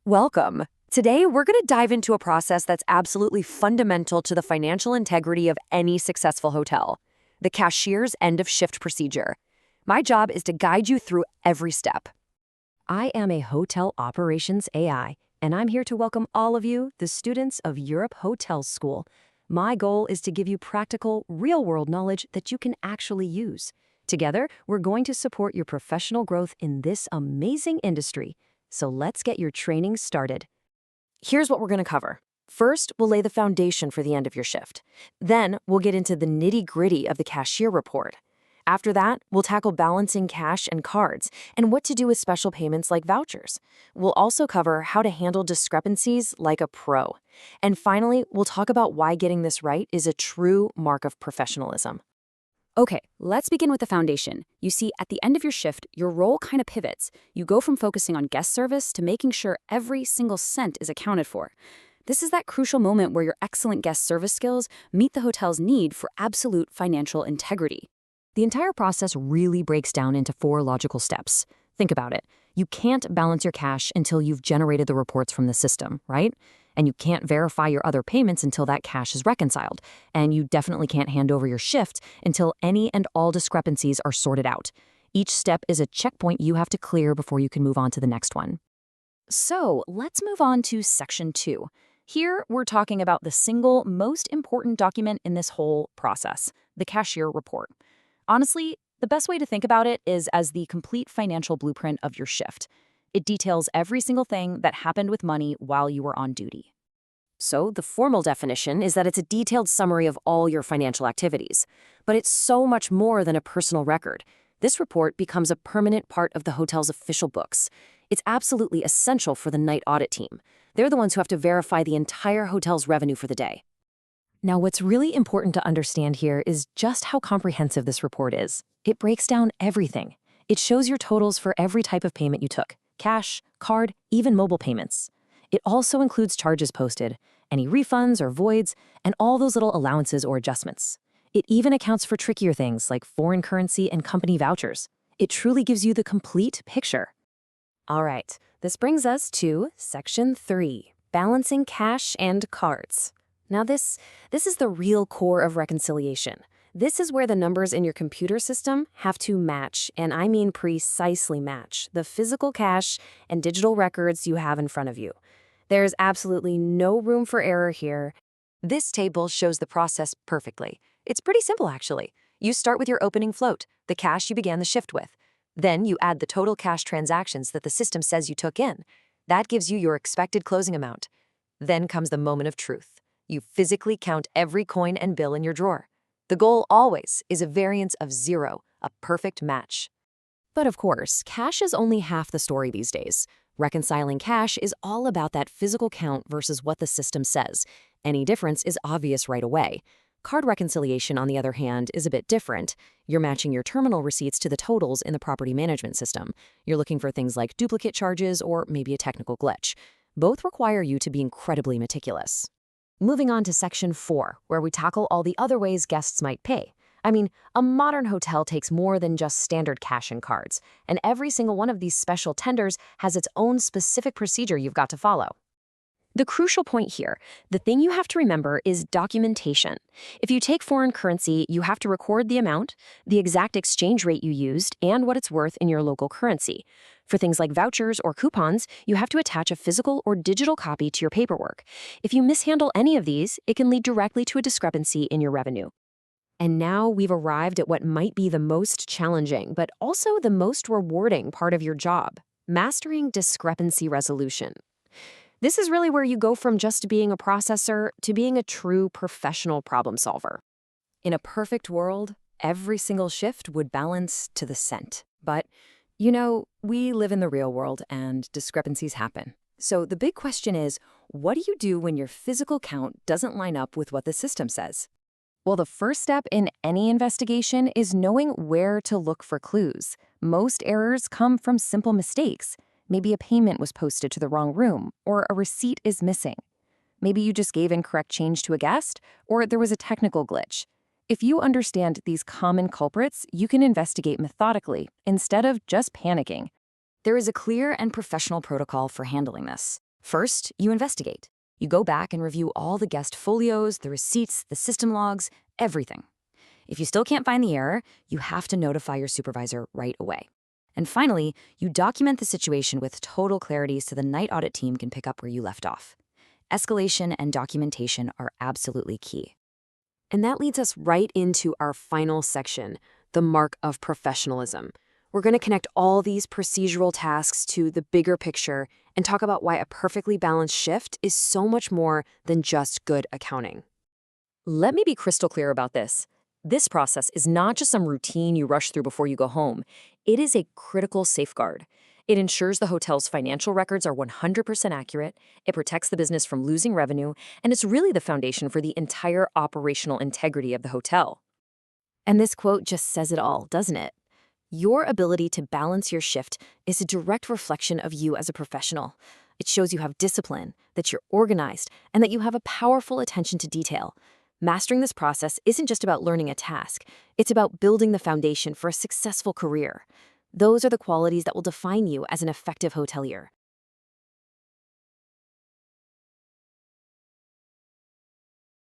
Welcome. Today, we're going to dive into a process that's absolutely fundamental to the financial integrity of any successful hotel: the cashier's end of shift procedure. My job is to guide you through every step. I am a hotel operations AI, and I'm here to welcome all of you, the students of Europe Hotel School. My goal is to give you practical, real-world knowledge that you can actually use. Together, we're going to support your professional growth in this amazing industry. So let's get your training started. Here's what we're going to cover. First, we'll lay the foundation for the end of your shift. Then, we'll get into the nitty-gritty of the cashier report. After that, we'll tackle balancing cash and cards and what to do with special payments like vouchers. We'll also cover how to handle discrepancies like a pro. And finally, we'll talk about why getting this right is a true mark of professionalism. Okay, let's begin with the foundation. You see, at the end of your shift, your role kind of pivots. You go from focusing on guest service to making sure every single cent is accounted for. This is that crucial moment where your excellent guest service skills meet the hotel's need for absolute financial integrity. The entire process really breaks down into 4 logical steps. Think about it. You can't balance your cash until you've generated the reports from the system, right? And you can't verify your other payments until that cash is reconciled. And you definitely can't hand over your shift until any and all discrepancies are sorted out. Each step is a checkpoint you have to clear before you can move on to the next one. So let's move on to section 2. Here, we're talking about the single most important document in this whole process, the cashier report. Honestly, the best way to think about it is as the complete financial blueprint of your shift. It details every single thing that happened with money while you were on duty. So the formal definition is that it's a detailed summary of all your financial activities. But it's so much more than a personal record. This report becomes a permanent part of the hotel's official books. It's absolutely essential for the night audit team. They're the ones who have to verify the entire hotel's revenue for the day. Now, what's really important to understand here is just how comprehensive this report is. It breaks down everything. It shows your totals for every type of payment you took: cash, card, even mobile payments. It also includes charges posted, any refunds or voids, and all those little allowances or adjustments. It even accounts for trickier things like foreign currency and company vouchers. It truly gives you the complete picture. All right, this brings us to section 3, balancing cash and cards. Now this is the real core of reconciliation. This is where the numbers in your computer system have to match, and I mean precisely match, the physical cash and digital records you have in front of you. There's absolutely no room for error here. This table shows the process perfectly. It's pretty simple, actually. You start with your opening float, the cash you began the shift with. Then you add the total cash transactions that the system says you took in. That gives you your expected closing amount. Then comes the moment of truth. You physically count every coin and bill in your drawer. The goal always is a variance of 0, a perfect match. But of course, cash is only half the story these days. Reconciling cash is all about that physical count versus what the system says. Any difference is obvious right away. Card reconciliation, on the other hand, is a bit different. You're matching your terminal receipts to the totals in the property management system. You're looking for things like duplicate charges or maybe a technical glitch. Both require you to be incredibly meticulous. Moving on to section 4, where we tackle all the other ways guests might pay. I mean, a modern hotel takes more than just standard cash and cards, and every single one of these special tenders has its own specific procedure you've got to follow. The crucial point here, the thing you have to remember, is documentation. If you take foreign currency, you have to record the amount, the exact exchange rate you used, and what it's worth in your local currency. For things like vouchers or coupons, you have to attach a physical or digital copy to your paperwork. If you mishandle any of these, it can lead directly to a discrepancy in your revenue. And now we've arrived at what might be the most challenging, but also the most rewarding part of your job: mastering discrepancy resolution. This is really where you go from just being a processor to being a true professional problem solver. In a perfect world, every single shift would balance to the cent. But, we live in the real world and discrepancies happen. So the big question is, what do you do when your physical count doesn't line up with what the system says? Well, the first step in any investigation is knowing where to look for clues. Most errors come from simple mistakes. Maybe a payment was posted to the wrong room, or a receipt is missing. Maybe you just gave incorrect change to a guest, or there was a technical glitch. If you understand these common culprits, you can investigate methodically instead of just panicking. There is a clear and professional protocol for handling this. First, you investigate. You go back and review all the guest folios, the receipts, the system logs, everything. If you still can't find the error, you have to notify your supervisor right away. And finally, you document the situation with total clarity so the night audit team can pick up where you left off. Escalation and documentation are absolutely key. And that leads us right into our final section, the mark of professionalism. We're going to connect all these procedural tasks to the bigger picture and talk about why a perfectly balanced shift is so much more than just good accounting. Let me be crystal clear about this. This process is not just some routine you rush through before you go home. It is a critical safeguard. It ensures the hotel's financial records are 100% accurate, it protects the business from losing revenue, and it's really the foundation for the entire operational integrity of the hotel. And this quote just says it all, doesn't it? Your ability to balance your shift is a direct reflection of you as a professional. It shows you have discipline, that you're organized, and that you have a powerful attention to detail. Mastering this process isn't just about learning a task, it's about building the foundation for a successful career. Those are the qualities that will define you as an effective hotelier.